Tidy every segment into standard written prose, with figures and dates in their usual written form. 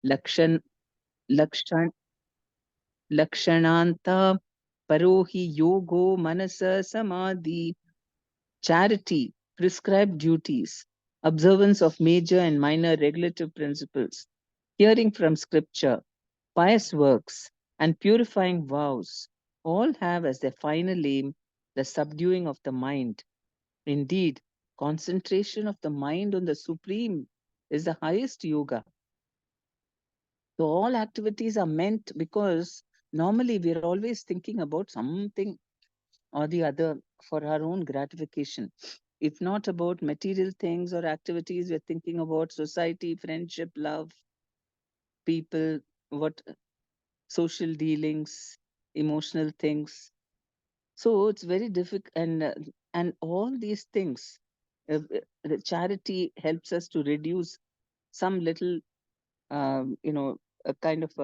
Lakshan, Lakshan, Lakshananta Parohi Yogo Manasa Samadhi. Charity, prescribed duties, observance of major and minor regulative principles, hearing from scripture, pious works, and purifying vows all have as their final aim the subduing of the mind. Indeed, concentration of the mind on the Supreme is the highest yoga. So, all activities are meant because normally we are always thinking about something or the other for our own gratification. If not about material things or activities, we're thinking about society, friendship, love, people, what social dealings, emotional things. So it's very difficult, and all these things, the charity helps us to reduce some little, a kind of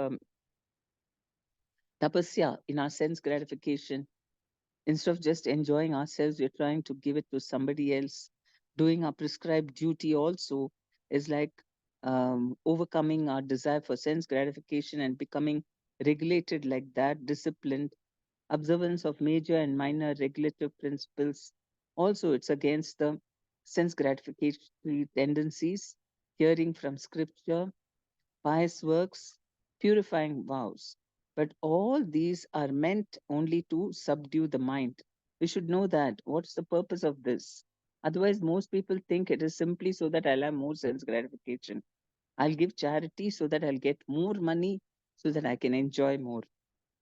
tapasya in our sense gratification. Instead of just enjoying ourselves, we're trying to give it to somebody else. Doing our prescribed duty also is like overcoming our desire for sense gratification and becoming regulated like that, disciplined. Observance of major and minor regulative principles. Also, it's against the sense gratification tendencies, hearing from scripture, pious works, purifying vows. But all these are meant only to subdue the mind. We should know that. What's the purpose of this? Otherwise, most people think it is simply so that I'll have more sense gratification. I'll give charity so that I'll get more money so that I can enjoy more.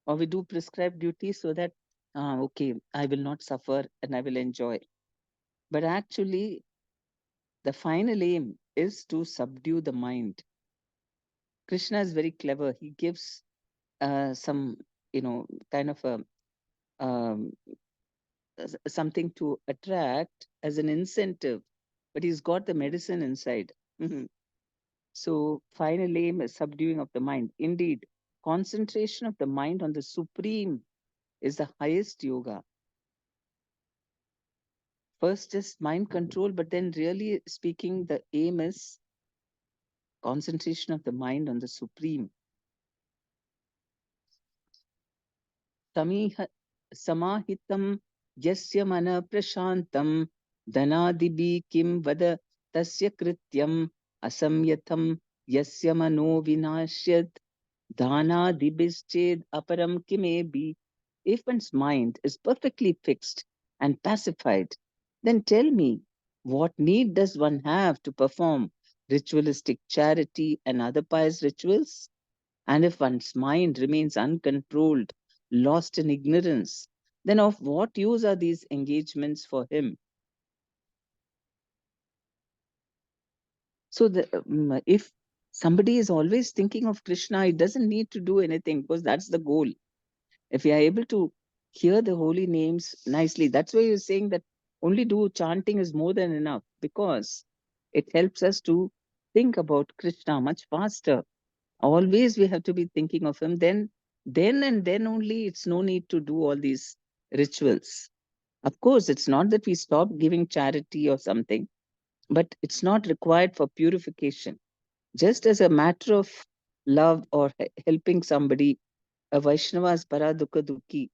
Or we do prescribed duties so that, okay, I will not suffer and I will enjoy. But actually, the final aim is to subdue the mind. Krishna is very clever. He gives some, kind of a um, something to attract as an incentive, but he's got the medicine inside. Mhm. So, final aim is subduing of the mind. Indeed, concentration of the mind on the supreme is the highest yoga. First, just mind control, but then, really speaking, the aim is concentration of the mind on the supreme. Samiha, Samahitam yasya mana prashantam dhanadibi kim vada tasya krityam asamyatam yasya mano vinashyad dhanadibhisched aparam kimebi. If one's mind is perfectly fixed and pacified, then tell me, what need does one have to perform ritualistic charity and other pious rituals? And if one's mind remains uncontrolled, lost in ignorance, then of what use are these engagements for him? So, if somebody is always thinking of Krishna, it doesn't need to do anything because that's the goal. If you are able to hear the holy names nicely, that's why you're saying that only do chanting is more than enough because it helps us to think about Krishna much faster. Always we have to be thinking of him. Then and then only it's no need to do all these rituals. Of course, it's not that we stop giving charity or something, but it's not required for purification. Just as a matter of love or helping somebody, a Vaishnava is paradukha dukhi.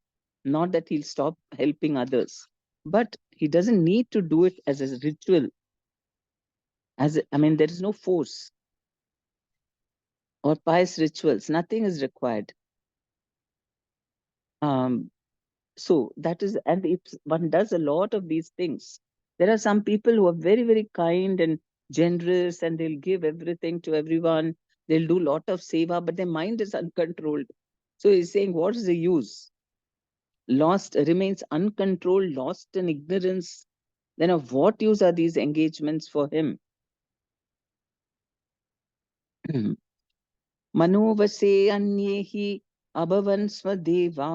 Not that he'll stop helping others, but he doesn't need to do it as a ritual. I mean, there is no force or pious rituals. Nothing is required. Um, So that is, and if one does a lot of these things, there are some people who are very, very kind and generous and they'll give everything to everyone. They'll do a lot of seva, but their mind is uncontrolled. So he's saying, what is the use? Lost remains uncontrolled, lost in ignorance. Then of what use are these engagements for him? मनोवसे अन्ये हि अभवन् स्वदेवा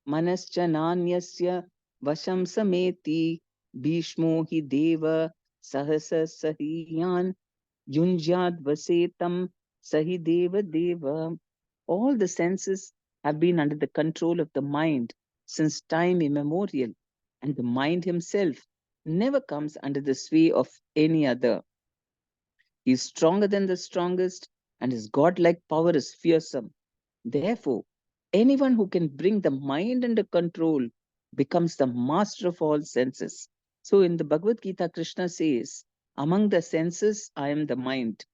मनश्च नान्यस्य वशं समेति भीष्मो हि देव सहस सहीयान् युञ्ज्याद् वसेतं sahi deva deva. All the senses have been under the control of the mind since time immemorial, and the mind himself never comes under the sway of any other. He is stronger than the strongest and his godlike power is fearsome. Therefore, anyone who can bring the mind under control becomes the master of all senses. So in the Bhagavad Gita, Krishna says, among the senses, I am the mind.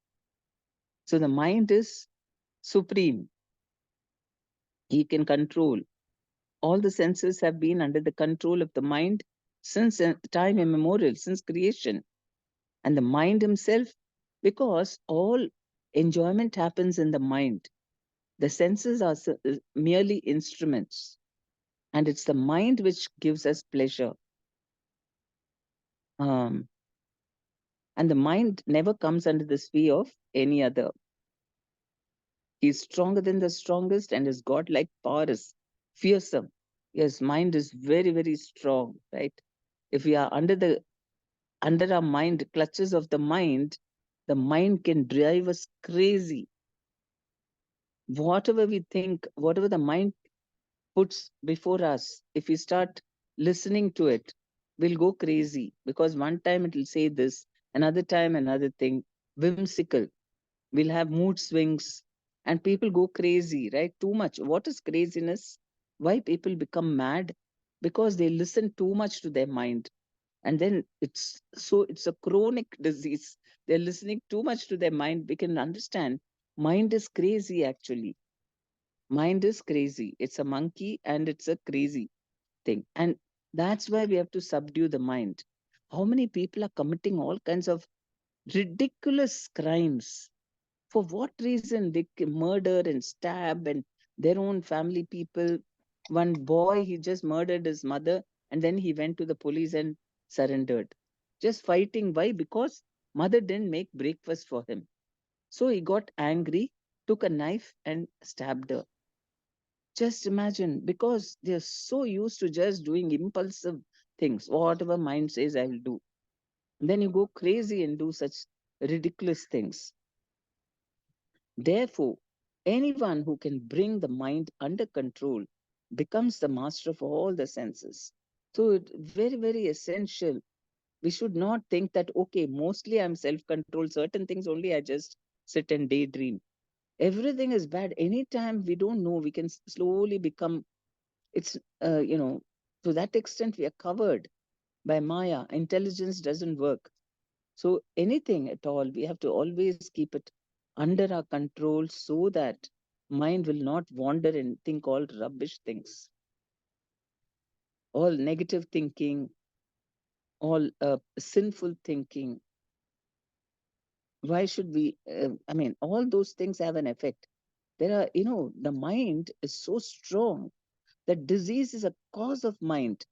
So the mind is supreme. He can control. All the senses have been under the control of the mind since time immemorial, since creation. And the mind himself, because all enjoyment happens in the mind. The senses are merely instruments, and it's the mind which gives us pleasure. Um, and the mind never comes under the sphere of any other. He's stronger than the strongest, and his godlike power is fearsome. Yes, mind is very, very strong, right? If we are under our mind, clutches of the mind can drive us crazy. Whatever we think, whatever the mind puts before us, if we start listening to it, we'll go crazy because one time it will say this, another time another thing, whimsical. We'll have mood swings and people go crazy, right? Too much. What is craziness? Why people become mad? Because they listen too much to their mind. And then it's a chronic disease. They're listening too much to their mind. We can understand mind is crazy actually. Mind is crazy. It's a monkey and it's a crazy thing. And that's why we have to subdue the mind. How many people are committing all kinds of ridiculous crimes? For what reason? They murder and stab and their own family people. One boy, he just murdered his mother and then he went to the police and surrendered. Just fighting. Why? Because mother didn't make breakfast for him. So he got angry, took a knife and stabbed her. Just imagine, because they're so used to just doing impulsive things, whatever mind says, I will do. And then you go crazy and do such ridiculous things. Therefore, anyone who can bring the mind under control becomes the master of all the senses. So it's very, very essential. We should not think that, okay, mostly I'm self-controlled, certain things only I just sit and daydream. Everything is bad. Anytime we don't know, we can slowly become, it's, to that extent we are covered by Maya. Intelligence doesn't work. So anything at all, we have to always keep it under our control so that mind will not wander and think all rubbish things, all negative thinking, all sinful thinking. Why should we? All those things have an effect. There are, the mind is so strong that disease is a cause of mind,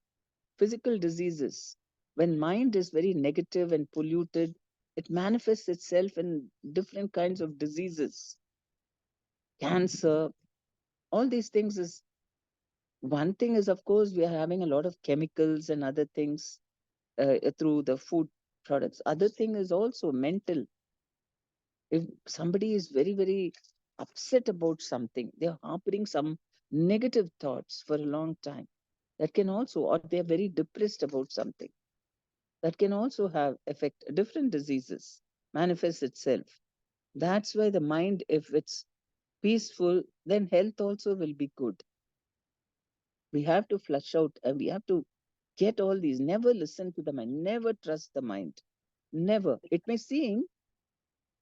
physical diseases. When mind is very negative and polluted, it manifests itself in different kinds of diseases, cancer, all these things is one thing is, of course, we are having a lot of chemicals and other things through the food products. Other thing is also mental. If somebody is very, very upset about something, they're harboring some negative thoughts for a long time. That can also, or they're very depressed about something. That can also have affect different diseases, manifest itself. That's why the mind, if it's peaceful, then health also will be good. We have to flush out and we have to get all these. Never listen to the mind, never trust the mind. Never. It may seem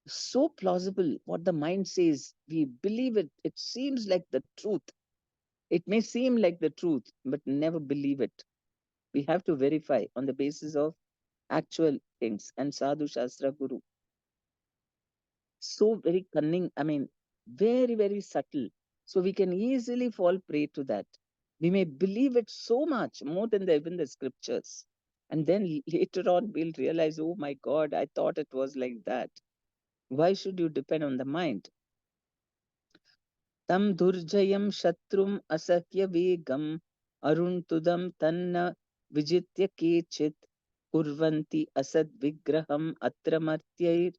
so plausible what the mind says. We believe it. It seems like the truth. It may seem like the truth, but never believe it. We have to verify on the basis of actual things. And Sadhu Shastra Guru, so very cunning, very, very subtle. So we can easily fall prey to that. We may believe it so much more than even the scriptures. And then later on, we'll realize, oh my God, I thought it was like that. Why should you depend on the mind? Tam durjayam shatrum asakya vegam aruntudam tanna vijitya kechit kurvanti asad vigraham atramartyair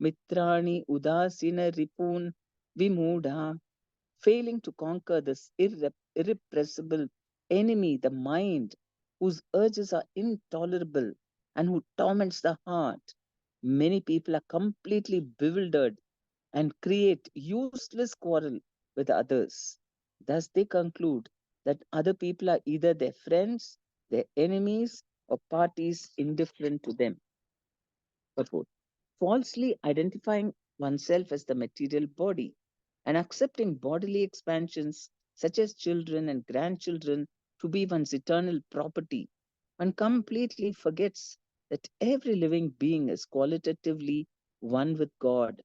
mitrani udasina ripun vimudha. Failing to conquer this irrepressible enemy, the mind, whose urges are intolerable and who torments the heart. Many people are completely bewildered and create useless quarrel with others. Thus, they conclude that other people are either their friends, their enemies, or parties indifferent to them. Purport. Falsely identifying oneself as the material body and accepting bodily expansions such as children and grandchildren to be one's eternal property, one completely forgets that every living being is qualitatively one with God.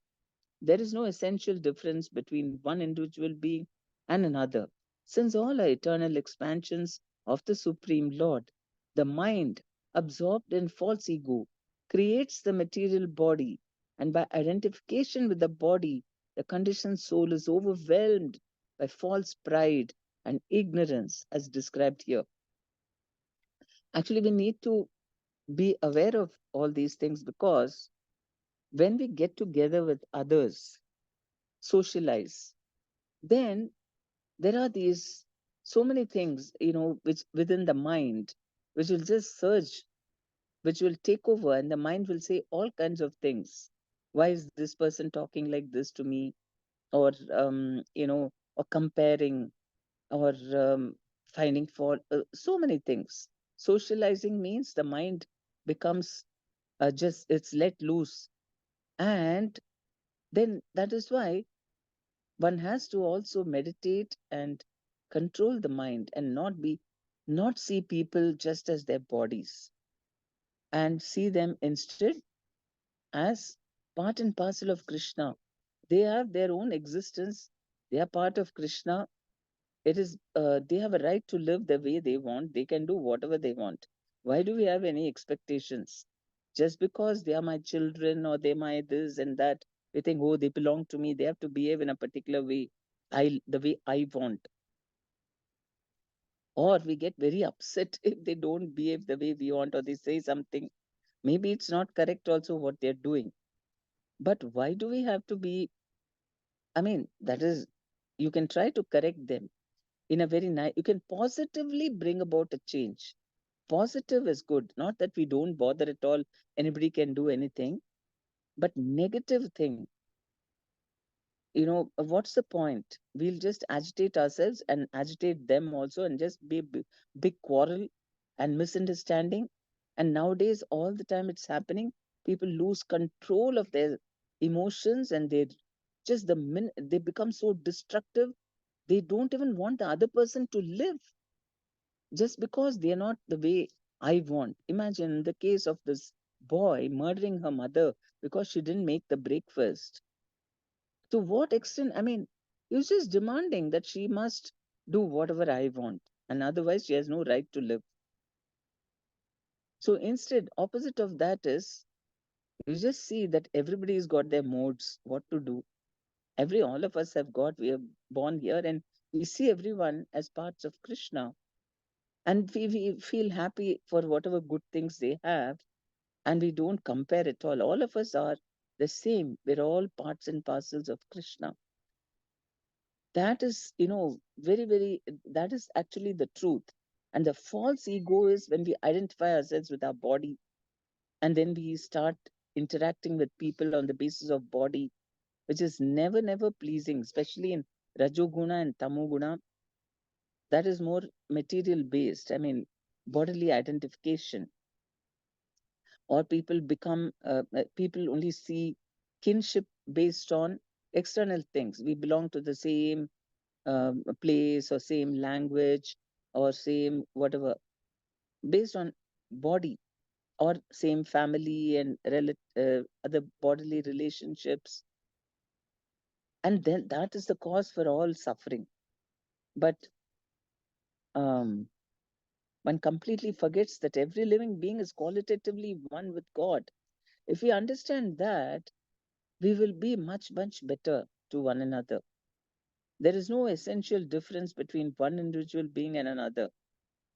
There is no essential difference between one individual being and another, since all are eternal expansions of the Supreme Lord. The mind, absorbed in false ego, creates the material body, and by identification with the body, the conditioned soul is overwhelmed by false pride and ignorance, as described here. Actually, we need to be aware of all these things because when we get together with others, socialize, then there are these so many things, which within the mind, which will just surge, which will take over, and the mind will say all kinds of things. Why is this person talking like this to me? Or, or comparing, or finding fault, so many things. Socializing means the mind becomes just, it's let loose. And then that is why one has to also meditate and control the mind and not see people just as their bodies, and see them instead as part and parcel of Krishna. They have their own existence. They are part of Krishna. It is they have a right to live the way they want. They can do whatever they want. Why do we have any expectations? Just because they are my children or they my this and that, we think, oh, they belong to me. They have to behave in a particular way, the way I want. Or we get very upset if they don't behave the way we want, or they say something. Maybe it's not correct also what they're doing. But why do we have to be? I mean, that is, you can try to correct them in a very nice, you can positively bring about a change. Positive is good, not that we don't bother at all, anybody can do anything. But negative thing, what's the point? We'll just agitate ourselves and agitate them also, and just be a big quarrel and misunderstanding. And nowadays, all the time it's happening. People lose control of their emotions, and they become so destructive. They don't even want the other person to live just because they're not the way I want. Imagine the case of this boy murdering her mother because she didn't make the breakfast. To what extent? I mean, he was just demanding that she must do whatever I want, and otherwise she has no right to live. So instead, opposite of that is, you just see that everybody's got their modes, what to do. All of us have got, we are born here, and we see everyone as parts of Krishna. And we feel happy for whatever good things they have, and we don't compare at all. All of us are the same. We're all parts and parcels of Krishna. That is, very, very, that is actually the truth. And the false ego is when we identify ourselves with our body, and then we start interacting with people on the basis of body, which is never, never pleasing, especially in Rajoguna and Tamoguna. That is more material based. I mean, bodily identification. Or people only see kinship based on external things. We belong to the same place or same language or same whatever, based on body, or same family and other bodily relationships. And then that is the cause for all suffering. But um, one completely forgets that every living being is qualitatively one with God. If we understand that, we will be much, much better to one another. There is no essential difference between one individual being and another.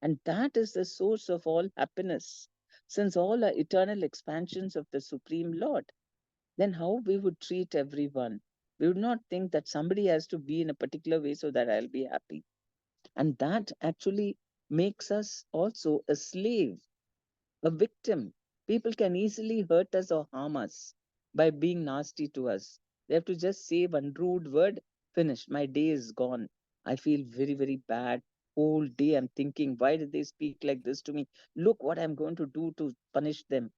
And that is the source of all happiness. Since all are eternal expansions of the Supreme Lord, then how we would treat everyone? We would not think that somebody has to be in a particular way so that I'll be happy. And that actually makes us also a slave, a victim. People can easily hurt us or harm us by being nasty to us. They have to just say one rude word, finished. My day is gone. I feel very, very bad. Whole day I'm thinking, why did they speak like this to me? Look what I'm going to do to punish them.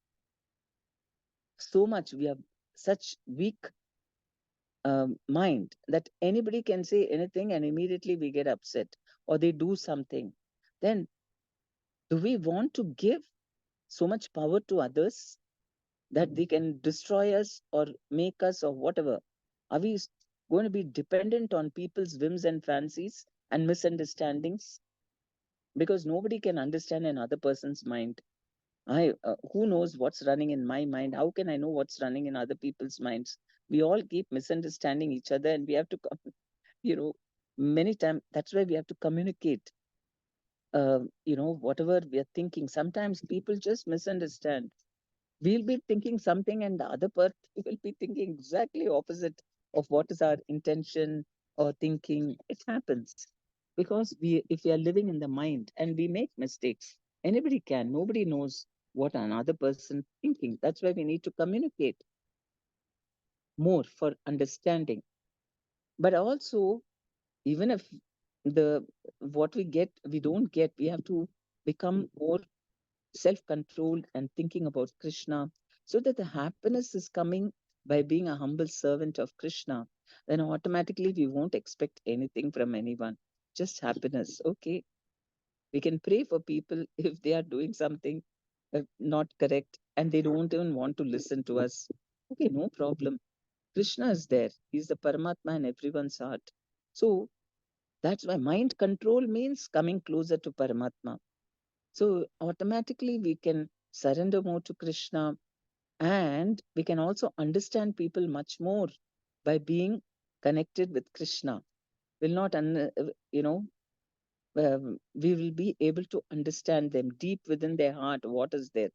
So much we have such weak mind that anybody can say anything and immediately we get upset or they do something. Then do we want to give so much power to others that they can destroy us or make us or whatever? Are we going to be dependent on people's whims and fancies and misunderstandings? Because nobody can understand another person's mind. Who knows what's running in my mind? How can I know what's running in other people's minds? We all keep misunderstanding each other, and we have to, you know, many times that's why we have to communicate. Whatever we are thinking. Sometimes people just misunderstand. We'll be thinking something and the other person will be thinking exactly opposite of what is our intention or thinking. It happens because if we are living in the mind and we make mistakes, anybody can. Nobody knows what another person thinking. That's why we need to communicate more for understanding. But also, even if the what we don't get, we have to become more self controlled and thinking about Krishna, so that the happiness is coming by being a humble servant of Krishna. Then automatically we won't expect anything from anyone, just happiness. Okay, we can pray for people if they are doing something not correct and they don't even want to listen to us. Okay, no problem. Krishna is there, he's the Paramatma in everyone's heart. So that's why mind control means coming closer to Paramatma. So automatically we can surrender more to Krishna and we can also understand people much more by being connected with Krishna. Will not, we will be able to understand them deep within their heart. What is there?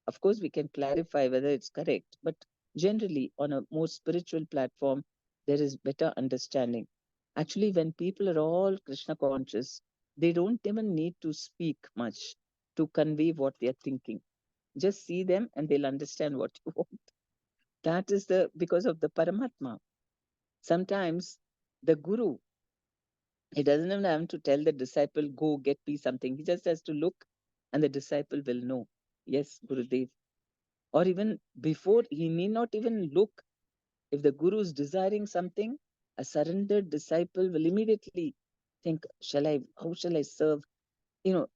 Of course, we can clarify whether it's correct, but generally, on a more spiritual platform, there is better understanding. Actually, when people are all Krishna conscious, they don't even need to speak much to convey what they are thinking. Just see them and they'll understand what you want. That is the because of the Paramatma. Sometimes the Guru, he doesn't even have to tell the disciple, go get me something. He just has to look and the disciple will know. Yes, Gurudev. Or even before, he need not even look. If the Guru is desiring something, a surrendered disciple will immediately think, how shall I serve?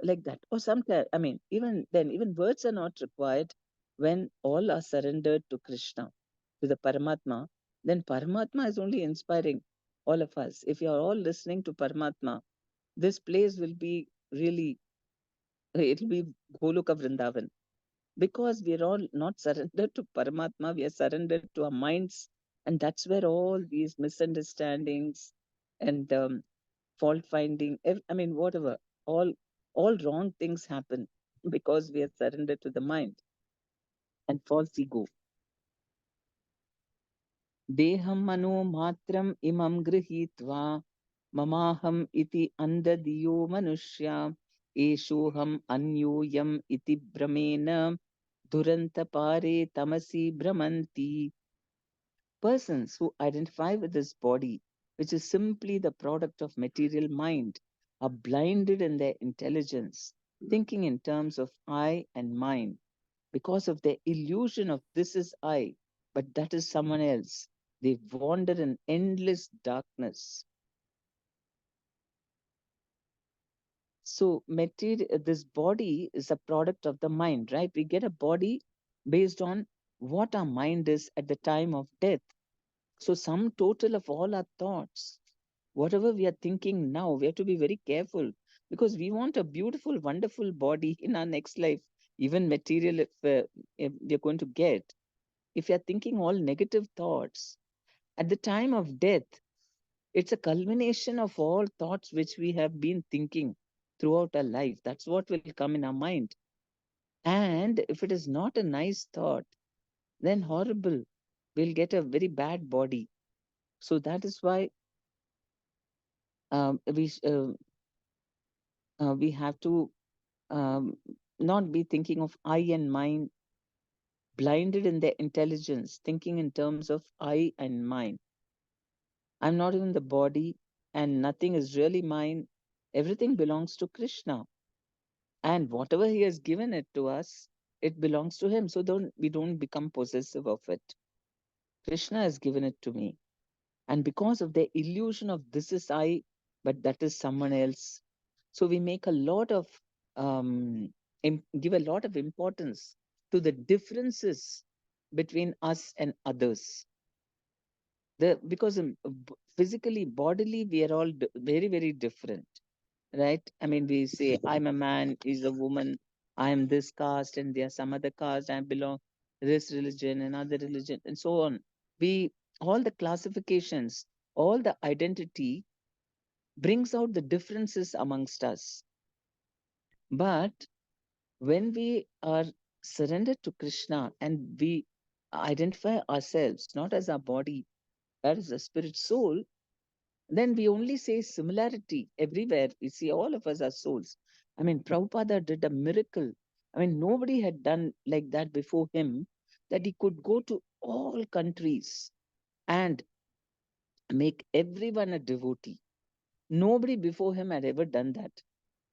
Like that. Or sometimes, I mean, even then, even words are not required when all are surrendered to Krishna, to the Paramatma. Then Paramatma is only inspiring all of us. If you are all listening to Paramatma, this place will be really, it'll be Goloka Vrindavan because we're all not surrendered to Paramatma, we are surrendered to our minds. And that's where all these misunderstandings and fault finding, I mean, whatever, all all wrong things happen because we are surrendered to the mind and false ego. Deham mano matram imam grihitva mamaham iti andadiyo manushya eshoham anyoyam iti brahmena duranta pare tamasi brahmanti. Persons who identify with this body, which is simply the product of material mind, are blinded in their intelligence, thinking in terms of I and mine, because of their illusion of this is I, but that is someone else. They wander in endless darkness. So, this body is a product of the mind, right? We get a body based on what our mind is at the time of death. So, sum total of all our thoughts, whatever we are thinking now, we have to be very careful because we want a beautiful, wonderful body in our next life, even material if we are going to get. If you are thinking all negative thoughts, at the time of death, it's a culmination of all thoughts which we have been thinking throughout our life. That's what will come in our mind. And if it is not a nice thought, then horrible. We'll get a very bad body. So that is why we have to um, not be thinking of I and mine. blinded in their intelligence, thinking in terms of I and mine. I'm not even the body, and nothing is really mine. Everything belongs to Krishna. And whatever he has given it to us, it belongs to him. So we don't become possessive of it. Krishna has given it to me. And because of the illusion of this is I, but that is someone else, so we make a lot of give a lot of importance to the differences between us and others. Because physically, bodily, we are all very, very different, right? I mean, we say, I'm a man, he's a woman, I am this caste, and there's some other caste, I belong this religion, another religion, and so on. We, all the classifications, all the identity brings out the differences amongst us. But when we are surrendered to Krishna and we identify ourselves not as our body, that is a spirit soul, then we only say similarity everywhere. We see all of us are souls. I mean, Prabhupada did a miracle. I mean, nobody had done like that before him, that he could go to all countries and make everyone a devotee. Nobody before him had ever done that.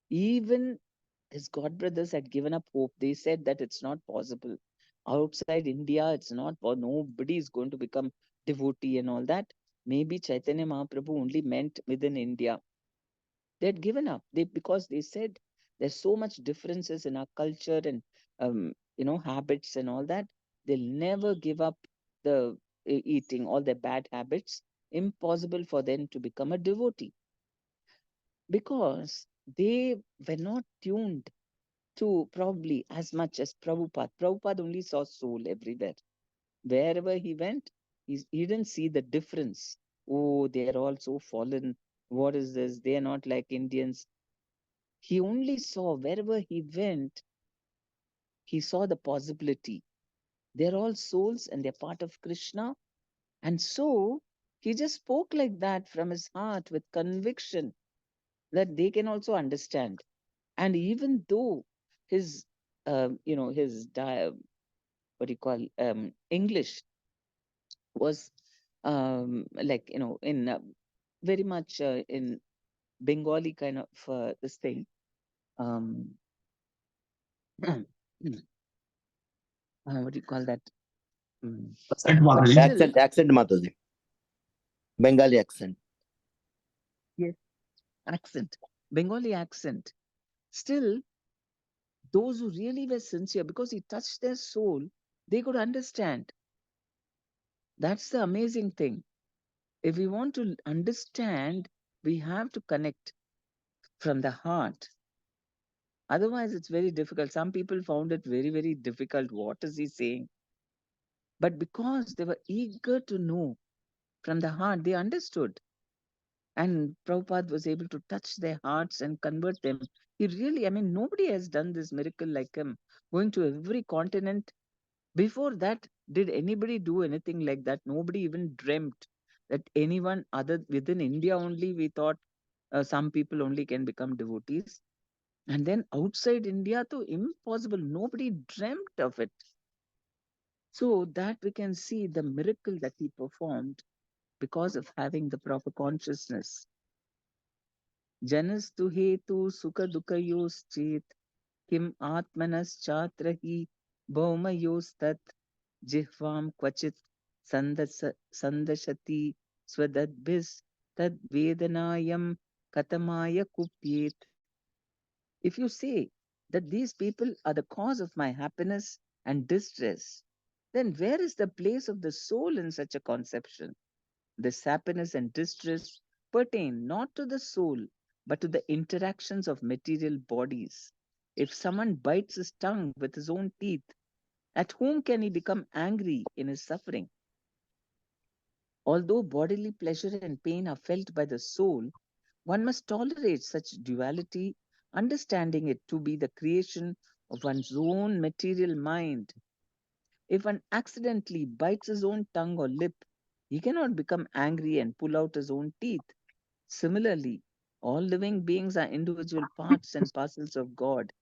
Even his god brothers had given up hope. They said that it's not possible. Outside India, it's not, nobody is going to become devotee and all that. Maybe Chaitanya Mahaprabhu only meant within India. They had given up. Because they said there's so much differences in our culture and habits and all that. They'll never give up the eating, all their bad habits. Impossible for them to become a devotee because they were not tuned to probably as much as Prabhupada. Prabhupada only saw soul everywhere. Wherever he went, he didn't see the difference. Oh, they are all so fallen. What is this? They are not like Indians. He only saw wherever he went, he saw the possibility. They're all souls and they're part of Krishna. And so he just spoke like that from his heart with conviction that they can also understand. And even though his, his what do you call English was like in very much in Bengali kind of this thing. Um, what do you call that? Mm. Accent, But Mataji. still, Accent Mataji. Bengali accent. yes, accent, Bengali accent. Still, those who really were sincere, because he touched their soul, they could understand. That's the amazing thing. If we want to understand, we have to connect from the heart. Otherwise, it's very difficult. Some people found it very, very difficult. What is he saying? But because they were eager to know from the heart, they understood. And Prabhupada was able to touch their hearts and convert them. He really, I mean, nobody has done this miracle like him, going to every continent. Before that, did anybody do anything like that? Nobody even dreamt that anyone other within India only, we thought some people only can become devotees. And then outside India, too, impossible. Nobody dreamt of it. So that we can see the miracle that he performed because of having the proper consciousness. Janastu hetu sukha dukayos chet kim atmanas chatra hi bhaumayos tat jihvam kvachit sandashati swadadbhis tad vedanayam katamaya kupyet. If you say that these people are the cause of my happiness and distress, then where is the place of the soul in such a conception? This happiness and distress pertain not to the soul, but to the interactions of material bodies. If someone bites his tongue with his own teeth, at whom can he become angry in his suffering? Although bodily pleasure and pain are felt by the soul, one must tolerate such duality, understanding it to be the creation of one's own material mind. If one accidentally bites his own tongue or lip, he cannot become angry and pull out his own teeth. Similarly, all living beings are individual parts and parcels of God,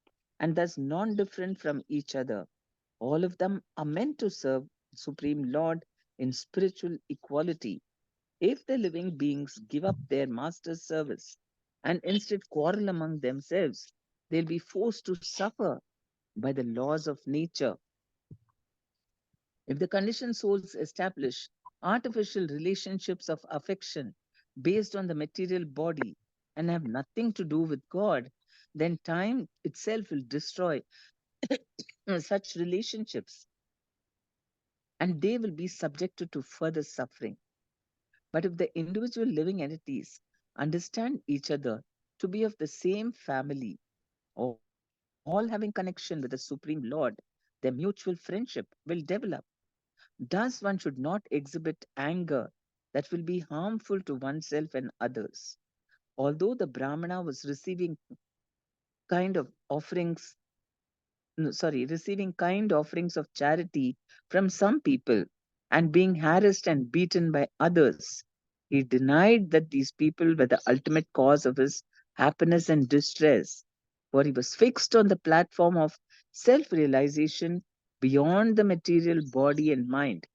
and thus non different from each other. All of them are meant to serve Supreme Lord in spiritual equality. If the living beings give up their master's service and instead quarrel among themselves, they'll be forced to suffer by the laws of nature. If the conditioned souls establish artificial relationships of affection based on the material body and have nothing to do with God, then time itself will destroy such relationships and they will be subjected to further suffering. But if the individual living entities understand each other to be of the same family, all having connection with the Supreme Lord, their mutual friendship will develop. Thus, one should not exhibit anger that will be harmful to oneself and others. Although the Brahmana was receiving kind of offerings, no, sorry, receiving kind offerings of charity from some people and being harassed and beaten by others, he denied that these people were the ultimate cause of his happiness and distress, for he was fixed on the platform of self realization beyond the material body and mind.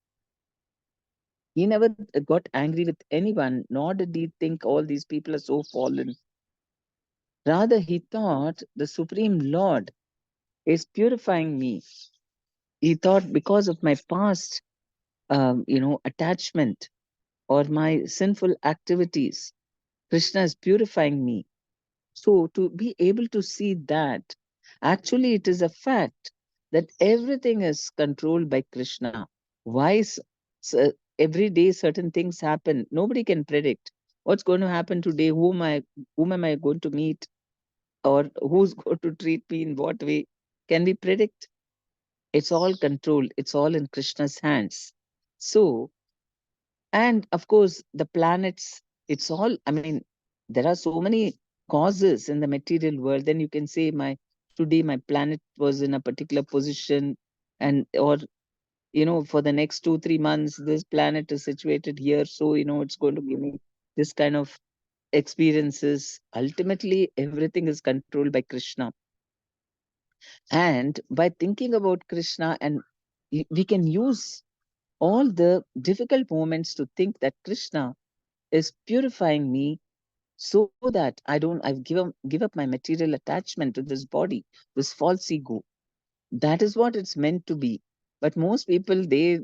He never got angry with anyone, nor did he think all these people are so fallen. Rather, he thought the Supreme Lord is purifying me. He thought because of my past, attachment or my sinful activities, Krishna is purifying me. So, to be able to see that, actually, it is a fact that everything is controlled by Krishna. Why every day certain things happen? Nobody can predict what's going to happen today. Whom am I going to meet, or who's going to treat me in what way? Can we predict? It's all controlled. It's all in Krishna's hands. So, and of course, the planets. It's all. I mean, there are so many causes in the material world. Then you can say my today my planet was in a particular position, and or for the next 2 3 months this planet is situated here, so it's going to give me this kind of experiences. Ultimately everything is controlled by Krishna, and by thinking about Krishna, and we can use all the difficult moments to think that Krishna is purifying me so that I've give up my material attachment to this body, this false ego. That is what it's meant to be. But most people, they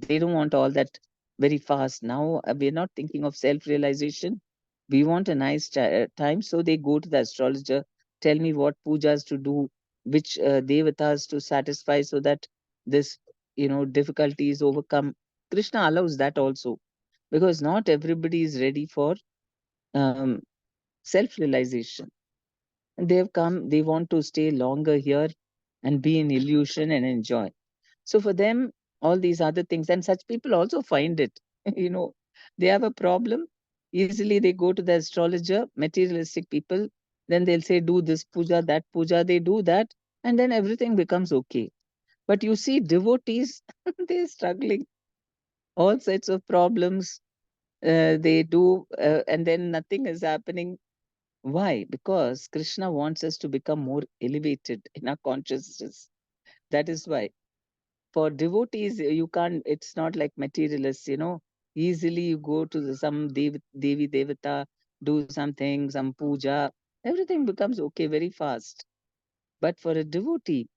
don't want all that very fast. Now we're not thinking of self realization. We want a nice time, so they go to the astrologer, tell me what pujas to do, which devatas to satisfy, so that this difficulty is overcome. Krishna allows that also, because not everybody is ready for um, self realization. They have come, they want to stay longer here and be in illusion and enjoy. So for them, all these other things, and such people also find it, you know, they have a problem. Easily they go to the astrologer, materialistic people, then they'll say, do this puja, they do that, and then everything becomes okay. But you see, devotees, they're struggling, all sorts of problems they do, and then nothing is happening. Why? Because Krishna wants us to become more elevated in our consciousness. That is why. For devotees, you can't, it's not like materialists. Easily you go to some Devi Devata, do something, some puja, everything becomes okay very fast. But for a devotee,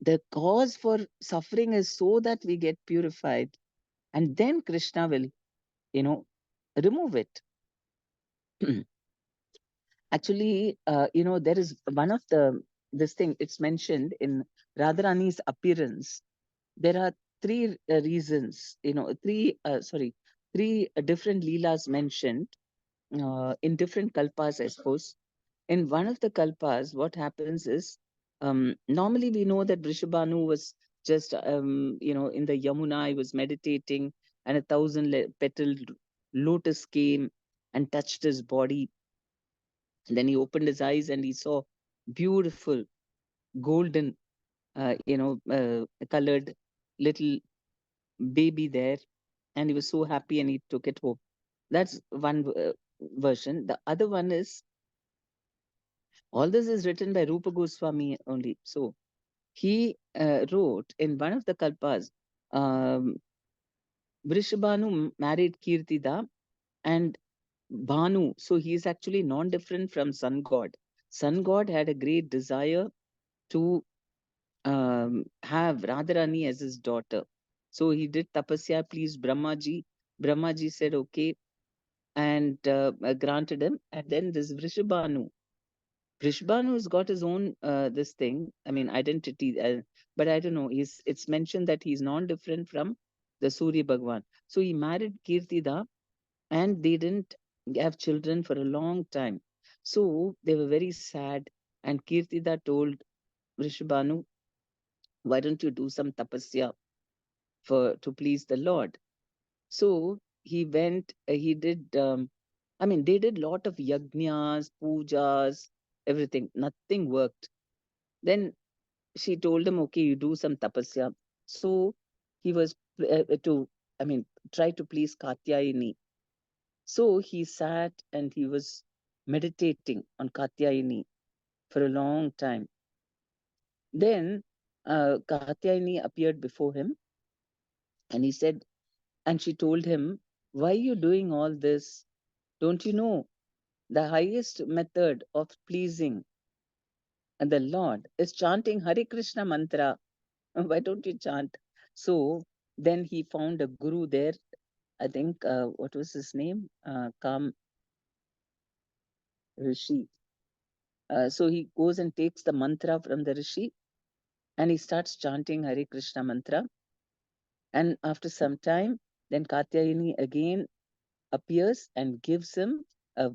the cause for suffering is so that we get purified, and then Krishna will, you know, remove it. Actually, there is one of this thing, it's mentioned in Radharani's appearance. There are three reasons, three different leelas mentioned in different kalpas, I suppose. In one of the kalpas, what happens is, normally we know that Vrishabhanu was just, in the Yamuna, he was meditating, and a thousand petaled lotus came and touched his body. Then he opened his eyes and he saw beautiful golden, colored little baby there, and he was so happy and he took it home. That's one version. The other one is, all this is written by Rupa Goswami only. So he wrote in one of the kalpas, um, Vrishabhanu married Kirtida and Bhanu. So he is actually non-different from sun god. Sun god had a great desire to have Radharani as his daughter. So he did tapasya, pleased Brahmaji. Brahmaji said okay and granted him. And then this Vrishabhanu's got his own this thing. I mean identity, but I don't know. It's mentioned that he's non-different from the Surya Bhagwan. So he married Kirtida, and they didn't have children for a long time. So they were very sad. And Kirtida told Vrishabhanu, why don't you do some tapasya for to please the Lord? So he went, he did, I mean, they did lot of yajnas, pujas, everything. Nothing worked. Then she told him, okay, you do some tapasya. So he was to, I mean, try to please Katyayini. So he sat and he was meditating on Katyayini for a long time. Then Katyayini appeared before him and he said, and she told him, why are you doing all this? Don't you know the highest method of pleasing the Lord is chanting Hare Krishna mantra? Why don't you chant? So then he found a guru there. I think, what was his name? Kam Rishi. So he goes and takes the mantra from the Rishi and he starts chanting Hare Krishna mantra. And after some time, then Katyayini again appears and gives him a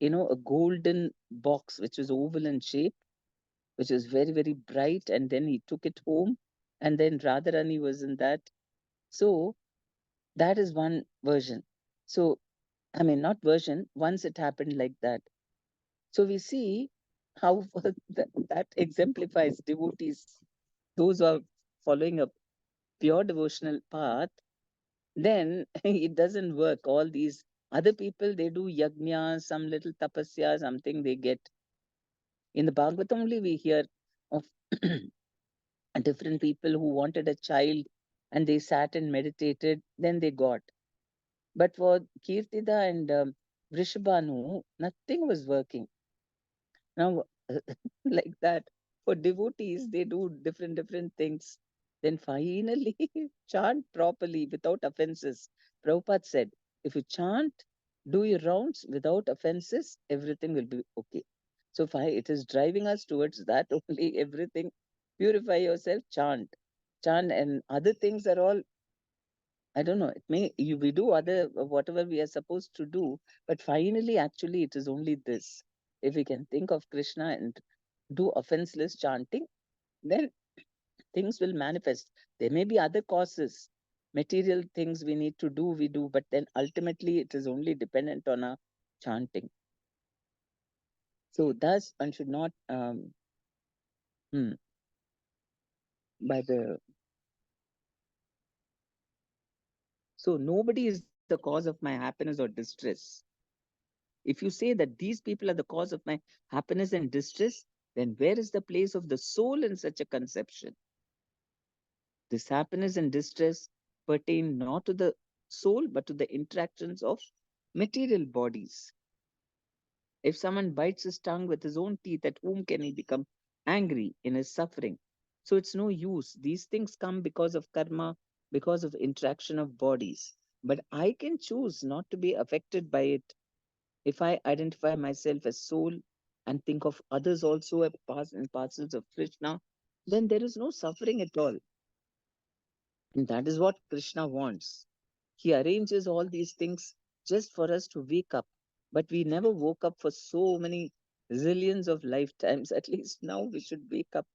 a golden box which was oval in shape, which was very, very bright. And then he took it home. And then Radharani was in that. So that is one version. So, I mean, not version, once it happened like that. So we see how that exemplifies devotees, those who are following a pure devotional path, then it doesn't work. All these other people, they do yajna, some little tapasya, something they get. In the Bhagavatam only we hear of different people who wanted a child and they sat and meditated, then they got. But for Kirtida and Vrishabhanu, nothing was working. Now, like that, for devotees, they do different things. Then finally, chant properly without offenses. Prabhupada said, if you chant, do your rounds without offenses, everything will be okay. So it is driving us towards that only. Everything, purify yourself, chant. Chant, and other things are all, I don't know, it may we do other whatever we are supposed to do, but finally, actually, it is only this. If we can think of Krishna and do offenseless chanting, then things will manifest. There may be other causes, material things we need to do, we do, but then ultimately it is only dependent on our chanting. So thus one should not hmm, by the so nobody is the cause of my happiness or distress. If you say that these people are the cause of my happiness and distress, then where is the place of the soul in such a conception? This happiness and distress pertain not to the soul, but to the interactions of material bodies. If someone bites his tongue with his own teeth, at whom can he become angry in his suffering? So it's no use. These things come because of karma, because of interaction of bodies. But I can choose not to be affected by it. If I identify myself as soul and think of others also as parts and parcels of Krishna, then there is no suffering at all. And that is what Krishna wants. He arranges all these things just for us to wake up. But we never woke up for so many zillions of lifetimes. At least now we should wake up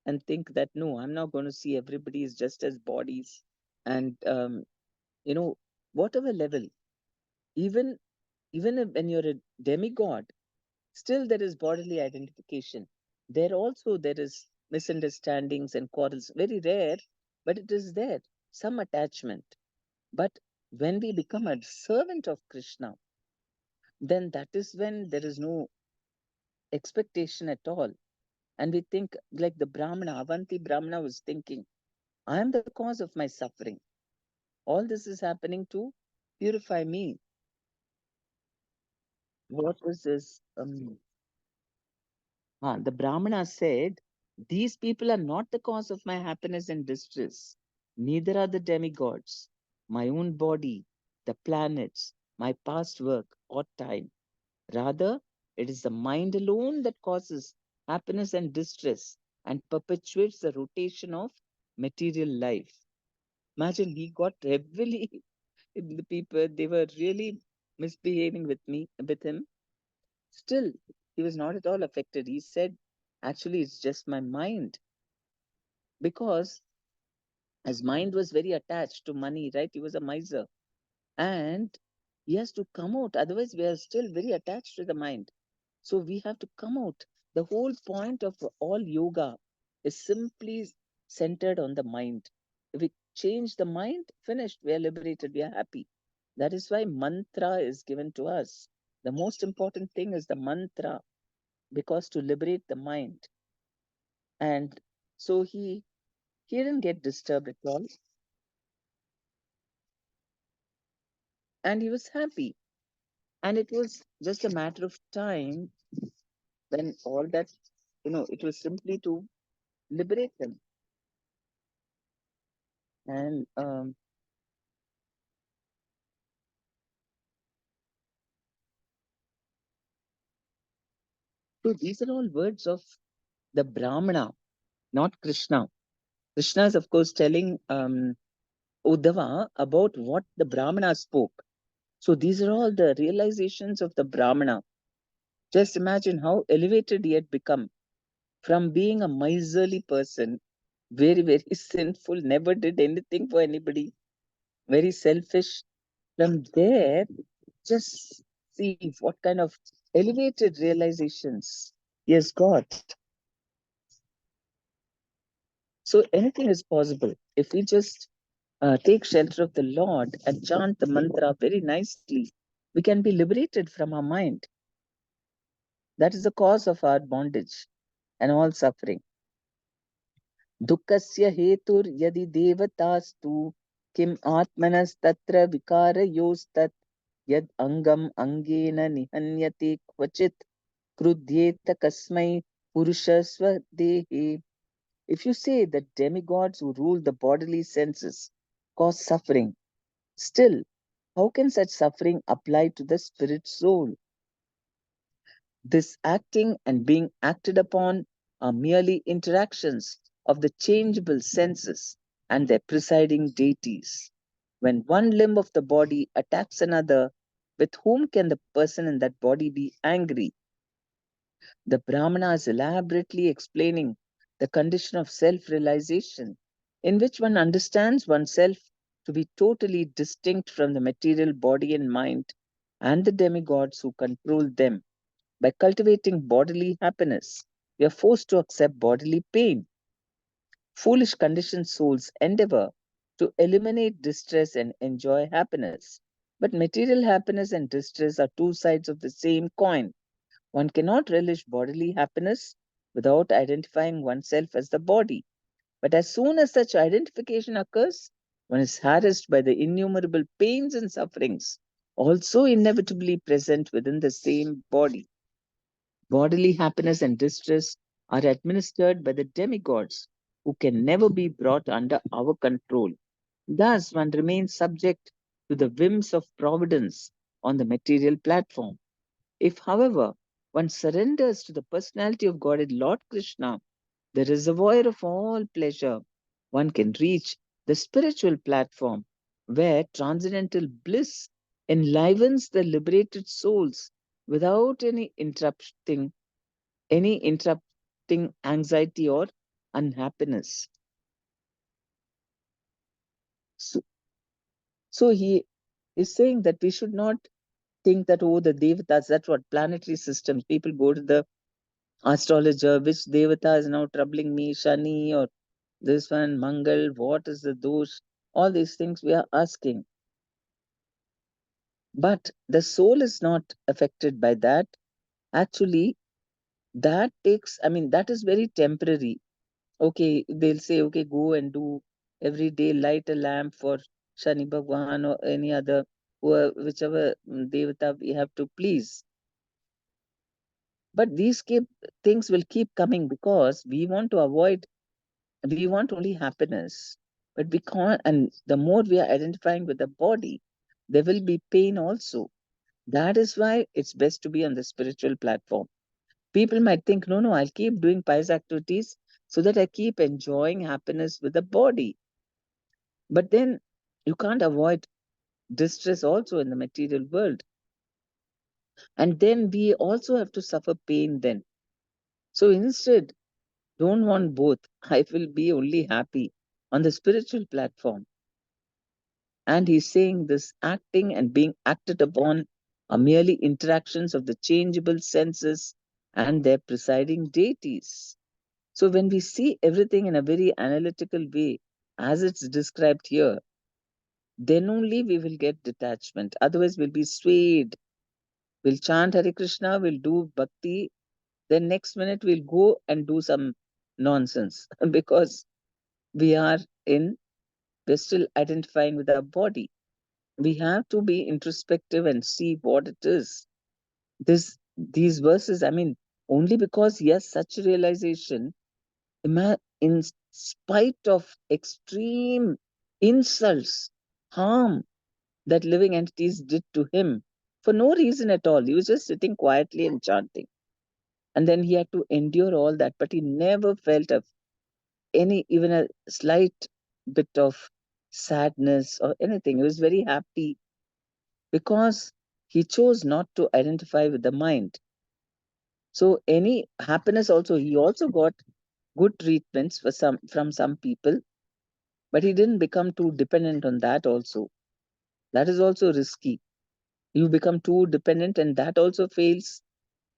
and think that no, I'm not going to see everybody is just as bodies. And, you know, whatever level, even when you're a demigod, still there is bodily identification. There is misunderstandings and quarrels. Very rare, but it is there. Some attachment. But when we become a servant of Krishna, then that is when there is no expectation at all. And we think like the Brahmana, Avanti Brahmana was thinking, I am the cause of my suffering. All this is happening to purify me. What was this? The Brahmana said, these people are not the cause of my happiness and distress. Neither are the demigods, my own body, the planets, my past work or time. Rather, it is the mind alone that causes happiness and distress and perpetuates the rotation of material life. Imagine he got heavily, the people, they were really misbehaving with him. Still, he was not at all affected. He said, actually, it's just my mind. Because his mind was very attached to money, right? He was a miser. And he has to come out. Otherwise, we are still very attached to the mind. So we have to come out. The whole point of all yoga is simply centered on the mind. If we change the mind, finished, we are liberated, we are happy. That is why mantra is given to us. The most important thing is the mantra, because to liberate the mind. And so he didn't get disturbed at all, and he was happy. And it was just a matter of time when all that, it was simply to liberate him. And so these are all words of the Brahmana, not Krishna. Krishna is, of course, telling Uddhava about what the Brahmana spoke. So these are all the realizations of the Brahmana. Just imagine how elevated he had become from being a miserly person, very, very sinful, never did anything for anybody, very selfish. From there, just see what kind of elevated realizations he has got. So anything is possible if we just take shelter of the Lord and chant the mantra very nicely. We can be liberated from our mind. That is the cause of our bondage and all suffering. दुःखस्य हेतुर्यदि देवतास्तु किम आत्मनस्तत्र विकारयोस्तत् यद अंगम अंगेन निहन्यते क्वचित् क्रुध्येत कस्मै पुरुषस्वदेहे. If you say that demigods who rule the bodily senses cause suffering, still, how can such suffering apply to the spirit soul? This acting and being acted upon are merely interactions of the changeable senses and their presiding deities. When one limb of the body attacks another, with whom can the person in that body be angry? The Brahmana is elaborately explaining the condition of self realization, in which one understands oneself to be totally distinct from the material body and mind and the demigods who control them. By cultivating bodily happiness, we are forced to accept bodily pain. Foolish conditioned souls endeavor to eliminate distress and enjoy happiness. But material happiness and distress are two sides of the same coin. One cannot relish bodily happiness without identifying oneself as the body. But as soon as such identification occurs, one is harassed by the innumerable pains and sufferings, also inevitably present within the same body. Bodily happiness and distress are administered by the demigods, who can never be brought under our control. Thus, one remains subject to the whims of providence on the material platform. If, however, one surrenders to the personality of God, Lord Krishna, the reservoir of all pleasure, one can reach the spiritual platform where transcendental bliss enlivens the liberated souls without any interrupting anxiety or unhappiness. So, so he is saying that we should not think that, oh, the devatas, that's what planetary systems. People go to the astrologer, which devata is now troubling me, Shani or this one, Mangal, what is the dosh? All these things we are asking. But the soul is not affected by that. Actually, That takes, I mean, that is very temporary. Okay, they'll say, okay, go and do every day, light a lamp for Shani Bhagwan or any other, whichever Devata we have to please. But things will keep coming because we want only happiness. But we can't, and the more we are identifying with the body, there will be pain also. That is why it's best to be on the spiritual platform. People might think, no, no, I'll keep doing pious activities so that I keep enjoying happiness with the body. But then you can't avoid distress also in the material world. And then we also have to suffer pain then. So instead, don't want both. I will be only happy on the spiritual platform. And he's saying this acting and being acted upon are merely interactions of the changeable senses and their presiding deities. So when we see everything in a very analytical way, as it's described here, then only we will get detachment. Otherwise, we'll be swayed. We'll chant Hare Krishna, we'll do bhakti, then next minute we'll go and do some nonsense because we are in, we're still identifying with our body. We have to be introspective and see what it is. These verses, I mean, only because, yes, such realization, in spite of extreme insults, harm that living entities did to him for no reason at all. He was just sitting quietly and chanting. And then he had to endure all that, but he never felt of even a slight bit of sadness or anything. He was very happy because he chose not to identify with the mind. So any happiness also, he also got good treatments from some people, but he didn't become too dependent on that also. That is also risky. You become too dependent and that also fails,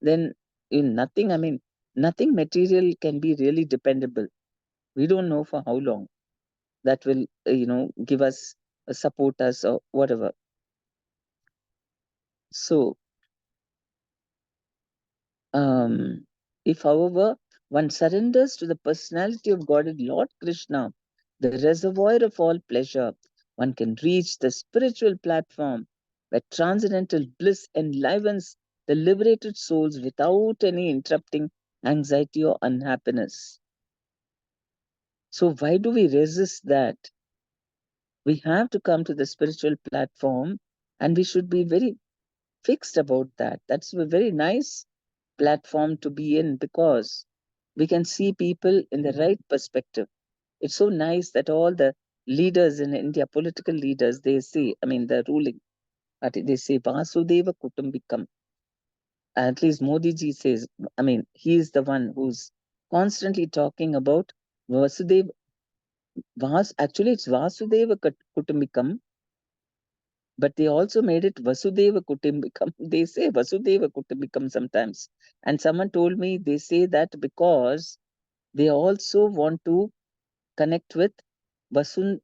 then in nothing, I mean, nothing material can be really dependable. We don't know for how long that will, give us, support us or whatever. So, um, if, however, one surrenders to the personality of God and Lord Krishna, the reservoir of all pleasure, one can reach the spiritual platform where transcendental bliss enlivens the liberated souls without any interrupting anxiety or unhappiness. So, why do we resist that? We have to come to the spiritual platform and we should be very fixed about that. That's a very nice platform to be in because we can see people in the right perspective. It's so nice that all the leaders in India, political leaders, they say, I mean, the ruling party, they say Vasudeva Kutumbikam. At least Modi ji says, I mean, he is the one who's constantly talking about Vasudeva. Actually, it's Vasudeva Kutumbikam, but they also made it Vasudeva Kutumbikam. They say Vasudeva Kutumbikam sometimes. And someone told me they say that because they also want to connect with Vasun,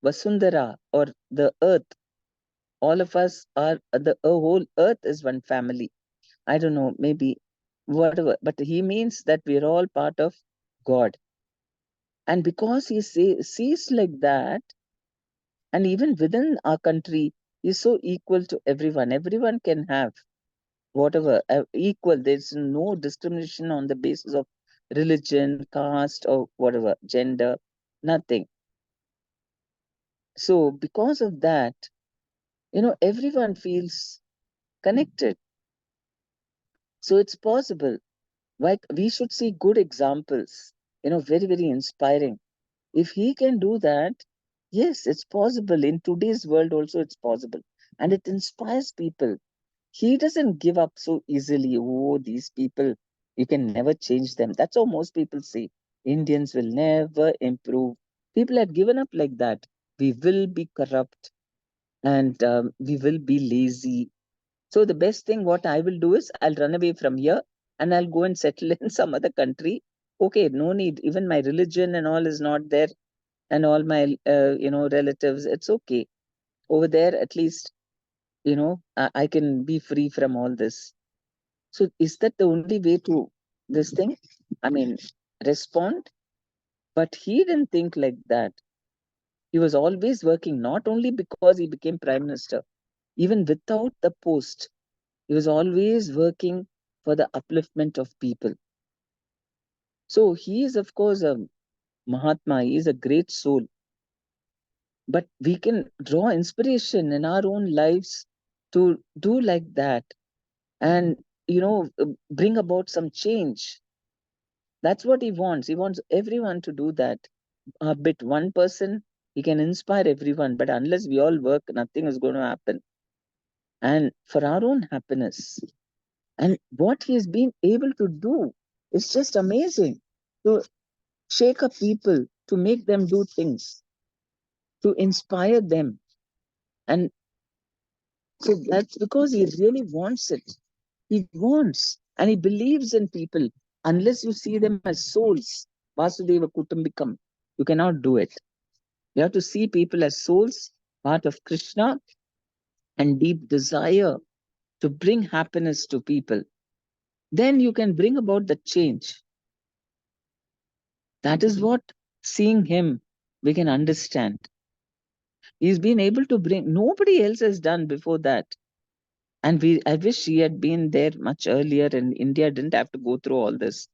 Vasundhara or the earth. All of us are, the whole earth is one family. I don't know, maybe whatever, but he means that we're all part of God. And because sees like that, and even within our country, he's so equal to everyone. Everyone can have whatever, equal. There's no discrimination on the basis of religion, caste, or whatever, gender, nothing. So, because of that, everyone feels connected. So, it's possible. Like, we should see good examples, very, very inspiring. If he can do that, yes, it's possible. In today's world, also, it's possible. And it inspires people. He doesn't give up so easily. Oh, these people, you can never change them. That's how most people say. Indians will never improve. People have given up like that. We will be corrupt and we will be lazy. So the best thing what I will do is I'll run away from here and I'll go and settle in some other country. Okay, no need. Even my religion and all is not there, and all my relatives. It's okay over there. At least I can be free from all this. So is that the only way to this thing? I mean, respond? But he didn't think like that. He was always working, not only because he became prime minister, even without the post, he was always working for the upliftment of people. So he is, of course, a Mahatma. He is a great soul. But we can draw inspiration in our own lives to do like that and, bring about some change. That's what he wants. He wants everyone to do that. A bit one person, he can inspire everyone, but unless we all work, nothing is going to happen. And for our own happiness. And what he has been able to do is just amazing. To shake up people, to make them do things, to inspire them. And so that's because he really wants it. He wants and he believes in people. Unless you see them as souls, Vasudeva Kutumbikam, you cannot do it. You have to see people as souls, part of Krishna, and deep desire to bring happiness to people. Then you can bring about the change. That is what seeing him we can understand. He's been able to bring, nobody else has done before that. And I wish he had been there much earlier and India didn't have to go through all this.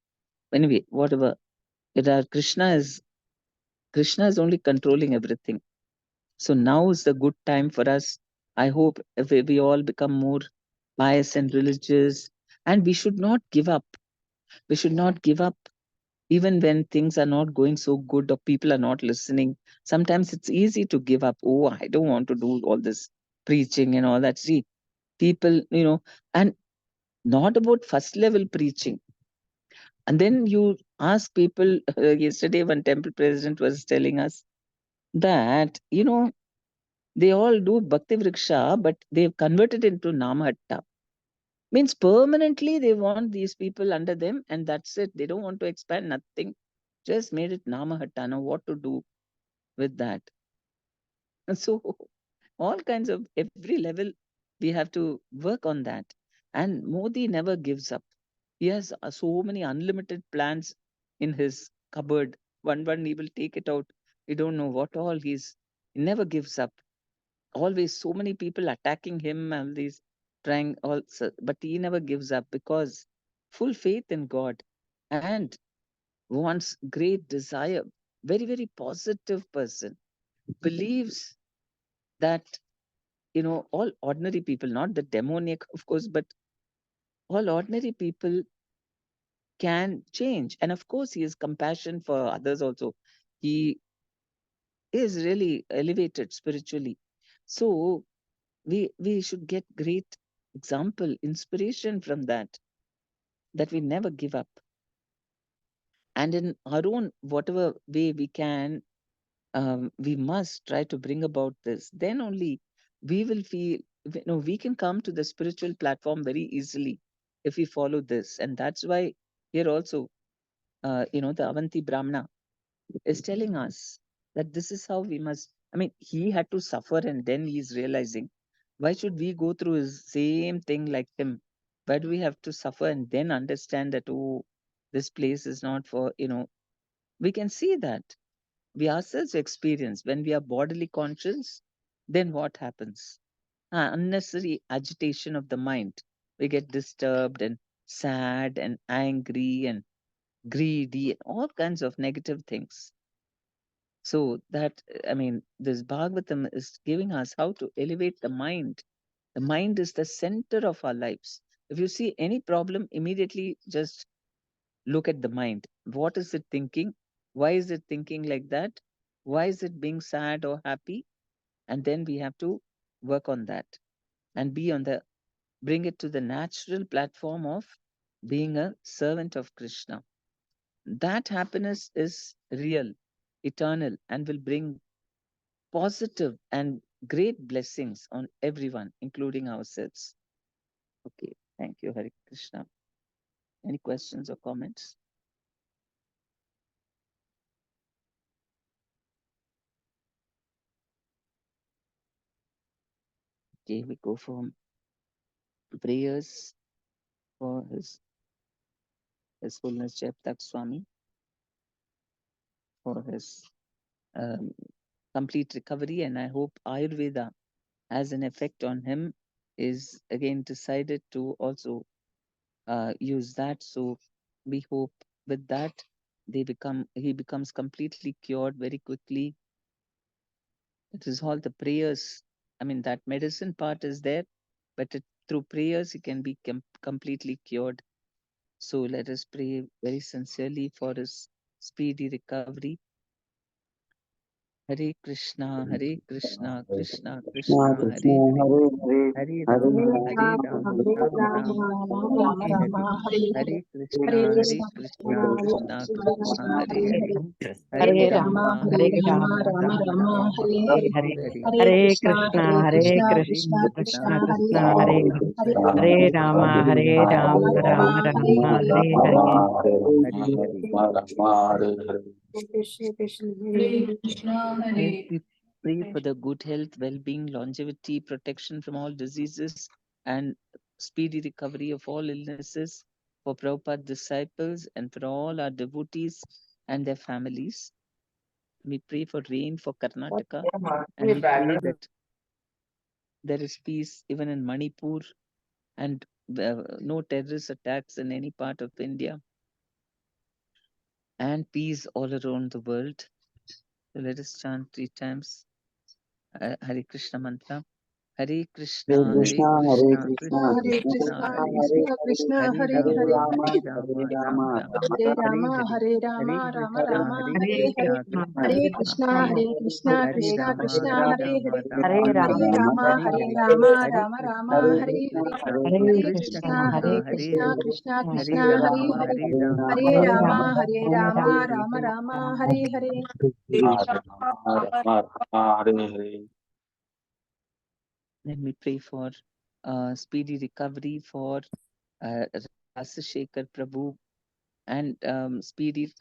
Anyway, whatever. Krishna is only controlling everything. So now is the good time for us. I hope if we all become more pious and religious, and we should not give up. We should not give up even when things are not going so good or people are not listening. Sometimes it's easy to give up. Oh, I don't want to do all this preaching and all that. See, people, and not about first level preaching. And then you ask people, yesterday, one temple president was telling us that, they all do Bhakti Vriksha, but they've converted into Namahatta. Means permanently they want these people under them, and that's it. They don't want to expand nothing. Just made it Namahatta. Now, what to do with that? And so, all kinds of every level, we have to work on that. And Modi never gives up. He has so many unlimited plans in his cupboard. One he will take it out. We don't know what all he never gives up. Always so many people attacking him and these trying also, but he never gives up because full faith in God and wants great desire. Very, very positive person. Believes that, all ordinary people, not the demoniac, of course, but all ordinary people can change. And of course, he has compassion for others also. He is really elevated spiritually. So we should get great example, inspiration from that we never give up. And in our own, whatever way we can, we must try to bring about this. Then only we will feel, we can come to the spiritual platform very easily if we follow this. And that's why here also, the Avanti Brahmana is telling us that this is how we must. I mean, he had to suffer and then he's realizing, why should we go through his same thing like him? Why do we have to suffer and then understand that, oh, this place is not for, we can see that. We ourselves experience when we are bodily conscious, then what happens? Unnecessary agitation of the mind. We get disturbed and sad and angry and greedy and all kinds of negative things. So that, I mean, this Bhagavatam is giving us how to elevate the mind. The mind is the center of our lives. If you see any problem, immediately just look at the mind. What is it thinking? Why is it thinking like that? Why is it being sad or happy? And then we have to work on that and bring it to the natural platform of being a servant of Krishna. That happiness is real, eternal, and will bring positive and great blessings on everyone, including ourselves. Okay, thank you, Hare Krishna. Any questions or comments? Okay, we go for prayers. for His Holiness Jayaptak Swami for his um, complete recovery, and I hope Ayurveda has an effect on him. Is again decided to also use that. So we hope with that he becomes completely cured very quickly. It is all the prayers. I mean, that medicine part is there, but through prayers he can be completely cured. So let us pray very sincerely for his speedy recovery. Hare Krishna, Hare Krishna, Krishna Krishna Krishna, Krishna Hare Hare, Hare Hare Hare Hare Rama, Rama Hare Rama, Hare Rama Rama Rama, Rama Hare Rama Hare, Hare Hare Hare Hare Krishna, Hare Krishna Krishna, Krishna Krishna Krishna Krishna, Krishna Hare Hare Hare, Hare Hare Hare Rama, Rama Hare Hare Rama, Rama Rama Rama Rama Rama, Hare Hare Hare Hare, Hare Hare Krishna Krishna, Krishna Hare Krishna Krishna, Hare Krishna Hare Krishna, Hare Hare Rama Hare, Hare Hare Rama Rama, Hare Hare Rama Rama, Rama Hare Hare. Krishna Krishna Hare Yes, Hare we pray for the good health, well-being, longevity, protection from all diseases, and speedy recovery of all illnesses for Prabhupada disciples and for all our devotees and their families. We pray for rain for Karnataka, and we pray that there is peace even in Manipur and no terrorist attacks in any part of India, and peace all around the world. So let us chant 3 times Hare Krishna mantra. Hare Krishna, Hare Hare Krishna, Krishna Krishna Hare Krishna Krishna, Krishna Hare Hare Krishna Hare, Hare Krishna Hare Krishna Hare Hare Hare Hare Rama, Rama Hare Hare Rama, Ram Rama Ram, Rama Hare Rama Hare Rama, Hare, Hare Rama, Hare Rama Krishna, Rama, Hare Hare Krishna, Hare. Krishna Hare Krishna, Krishna, Hare Hare Hare, Krishna, Hare Krishna Rama, Krishna, Hare Hare Rama, Hare. Rama Rama, Hare Rama, Hare Hare Hare, Rama, Hare Rama Rama, Krishna, Hare Hare Hare. Krishna, Hare Krishna Krishna, Krishna, Hare Hare Krishna, Hare, Krishna Krishna, Hare Hare Rama, Hare. Hare Rama, Hare Rama Rama, Rama, Hare Rama, Hare Rama Hare. Rama, Hare Hare. Then we pray for speedy recovery for Rasashekar Prabhu and speedy